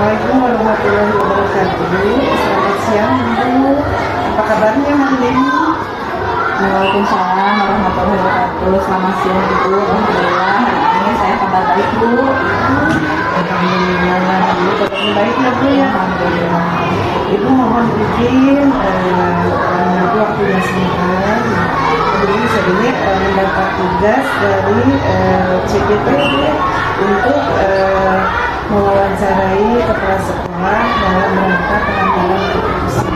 Assalamualaikum warahmatullahi wabarakatuh. Selamat siang Ibu. Apa kabarnya hari ini? Waalaikumsalam warahmatullahi wabarakatuh. Selamat siang Ibu. Alhamdulillah hari ini saya kabar baik Bu. Alhamdulillah. Ibu kabarnya baik ya Bu ya. Alhamdulillah. Ibu mohon izin karena waktunya singkat. Jadi saya mendapat tugas dari CGT untuk mewawancarai kepala sekolah dalam rangka pengambilan keputusan.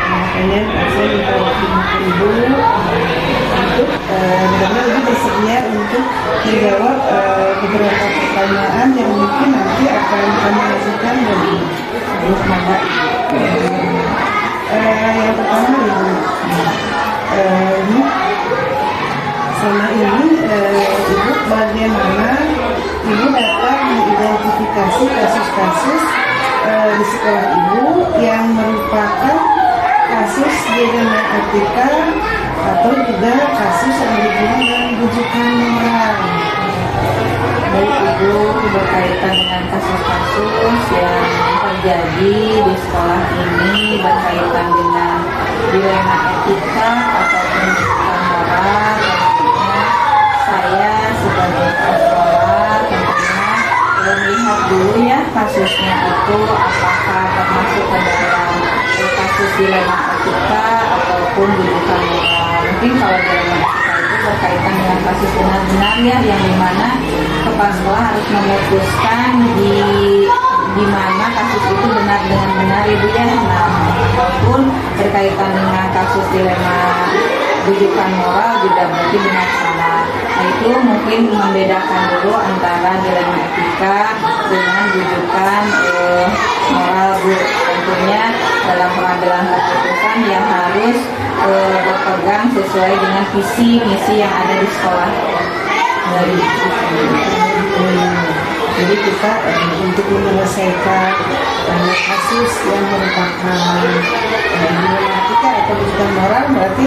Makanya saya minta waktunya ke Ibu untuk mudah-mudahan Ibu bersedia untuk menjawab beberapa pertanyaan yang mungkin nanti akan kami ajukan dari Ibu. Yang pertama Ibu, sama ini Ibu bagaimana Ibu dapat mengidentifikasi kasus-kasus di sekolah Ibu yang merupakan kasus DNA etika atau juga kasus yang berhubungan dengan rujukan moral. Baik Ibu, berkaitan dengan kasus-kasus yang terjadi di sekolah ini berkaitan dengan dilema etika ataupun rujukan moral, tentunya saya sebagai kepala sekolah tentunya melihat dulu ya kasusnya itu apakah termasuk ke dalam kasus dilema etika ataupun rujukan moral. Mungkin kalau dilema etika itu berkaitan dengan kasus benar-benar ya, yang dimana kepala sekolah harus memutuskan di mana kasus itu benar dengan benar Ibu ya. Nah, ataupun berkaitan dengan kasus dilema rujukan moral juga berarti benar salah. Nah, itu mungkin membedakan dulu antara dilema etika dengan rujukan moral Bu. Tentunya dalam pengambilan keputusan yang harus berpegang sesuai dengan visi misi yang ada di sekolah. Jadi kita untuk menyelesaikan kasus yang merupakan dilema etika atau rujukan moral berarti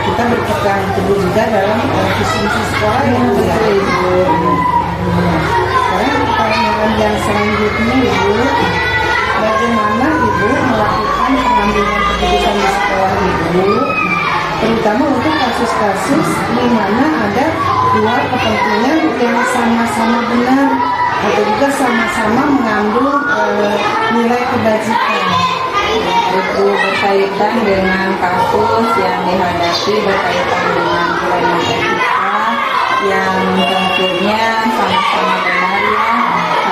kita berpegang teguh juga dalam visi misi sekolah yang ada. Sekarang pertanyaan yang selanjutnya Ibu, bagaimana Ibu melakukan pengambilan keputusan di sekolah Ibu, terutama untuk kasus-kasus di mana ada dua kepentingan yang sama-sama benar atau juga sama-sama mengandung nilai kebajikan. Itu berkaitan dengan kasus yang dihadapi berkaitan dengan dilema etika yang tentunya sama-sama benar ya.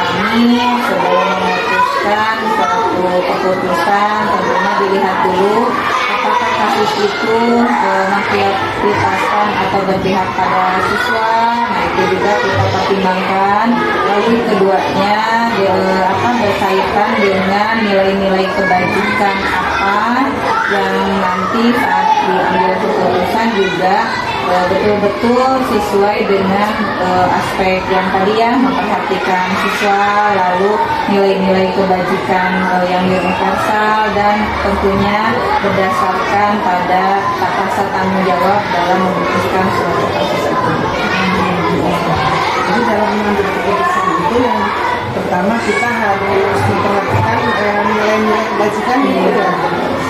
Kami sebelum memutuskan suatu keputusan tentunya dilihat dulu apakah kasus itu memprioritaskan atau berpihak pada siswa. Nah, itu juga kita pertimbangkan. Lalu keduanya berkaitan dengan nilai-nilai kebajikan apa yang nanti saat diambil keputusan juga betul-betul sesuai dengan aspek yang tadi ya, memperhatikan siswa, lalu nilai-nilai kebajikan yang universal dan tentunya berdasarkan pada rasa tanggung jawab dalam memutuskan suatu kasus itu. Jadi dalam mengambil keputusan itu yang pertama kita harus memperhatikan nilai-nilai kebajikan juga.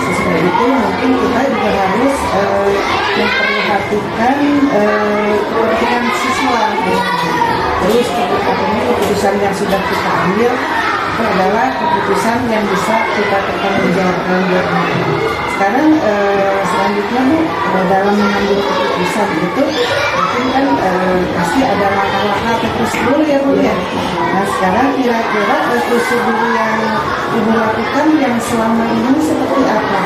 Sesuai itu mungkin kita juga harus memperhatikan kepentingan siswa. Terus keputusan yang sudah kita ambil itu adalah keputusan yang bisa kita pertanggungjawabkan. Sekarang selanjutnya Bu, dalam mengambil keputusan itu mungkin kan pasti ada langkah-langkah atau prosedur ya Bu ya. Nah sekarang kira-kira prosedur yang Ibu lakukan yang selama ini seperti apa?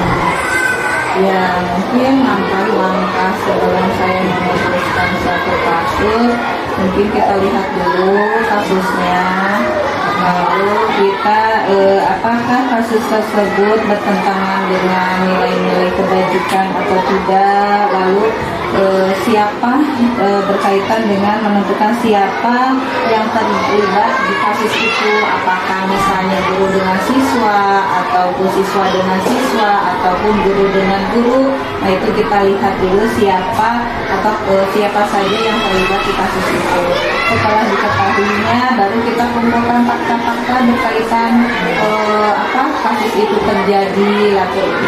Ya mungkin langkah-langkah sebelum saya memutuskan suatu kasus, mungkin kita lihat dulu kasusnya. Lalu kita apakah kasus tersebut bertentangan dengan nilai-nilai kebajikan atau tidak, lalu siapa berkaitan dengan menentukan siapa yang terlibat di kasus itu, apakah misalnya guru dengan siswa ataupun siswa dengan siswa ataupun guru dengan guru. Nah itu kita lihat dulu siapa atau siapa saja yang terlibat di kasus itu. Setelah diketahuinya baru kita kumpulkan fakta-fakta berkaitan itu terjadi,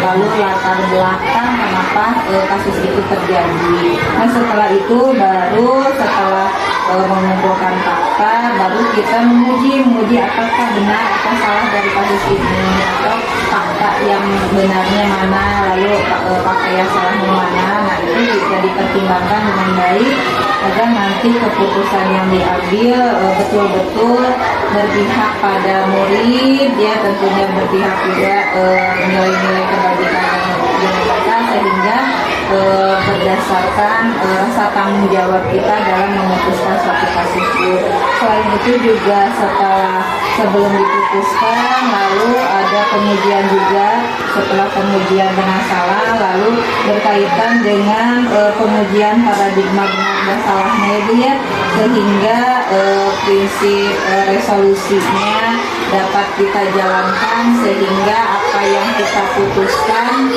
lalu latar belakang kenapa kasus itu terjadi. Nah setelah itu baru setelah mengumpulkan fakta, baru kita menguji apakah benar atau salah dari kasus ini, atau fakta yang benarnya mana, lalu fakta yang salahnya mana. Nah itu bisa dipertimbangkan dengan baik agar nanti keputusan yang diambil betul-betul berpihak pada murid, ya tentunya berpihak juga nilai-nilai kebajikan dan mereka, sehingga berdasarkan rasa tanggung jawab kita dalam memutuskan suatu kasus itu. Selain itu juga sebelum diputuskan, lalu ada pengujian juga. Setelah pengujian dengan salah, lalu berkaitan dengan pengujian paradigma benar dan salahnya itu ya, sehingga prinsip resolusinya dapat kita jalankan, sehingga apa yang kita putuskan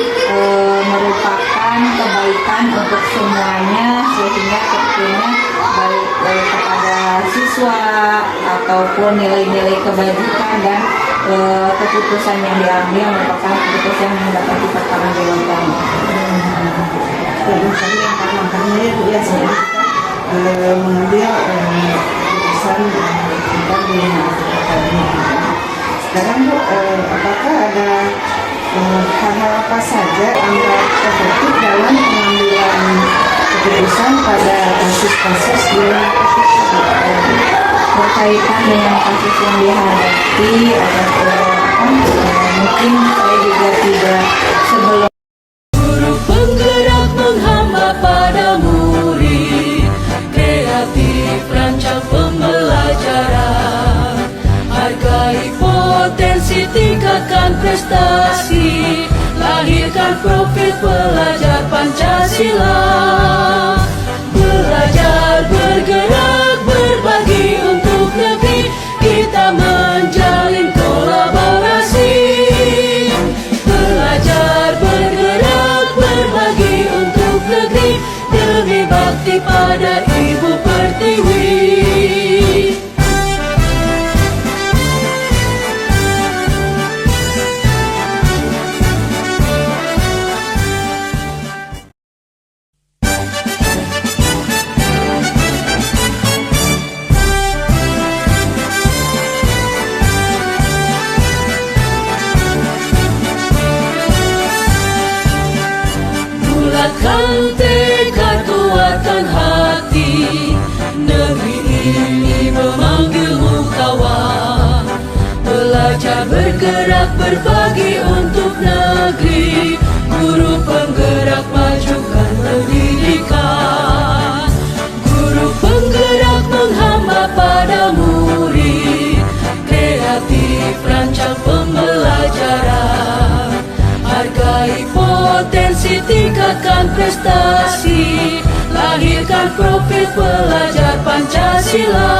merupakan kebaikan untuk semuanya, sehingga tentunya baik kepada siswa ataupun nilai-nilai kebajikan dan keputusan yang diambil merupakan keputusan yang dapat dipertanggungjawabkan. Terus tadi yang langkah-langkahnya itu ya, sehingga kita mengambil keputusan kita di tadi. Sekarang Bu, apakah ada hal-hal apa saja yang efektif dalam pengambilan keputusan pada kasus-kasus yang berkaitan dengan kasus yang dihadapi, ada mungkin saya juga tidak sebelum Guru penggerak menghamba pada murid, kreatif rancang pembelajaran, hargai potensi, tingkatkan prestasi, lahirkan profil pelajar Pancasila. Belajar, bergerak, berbagi untuk negeri, kita menjalin kolaborasi. Belajar, bergerak, berbagi untuk negeri, demi bakti pada Ibu Pertiwi. Bulatkan tekad, kuatkan hati, negeri ini memanggilmu kawan. Belajar, bergerak, berbagi untuk negeri, guru penggerak majukan pendidikan. Guru penggerak menghamba pada murid, kreatif rancang pembelajaran, hargai potensi, tingkatkan prestasi, lahirkan profil pelajar Pancasila.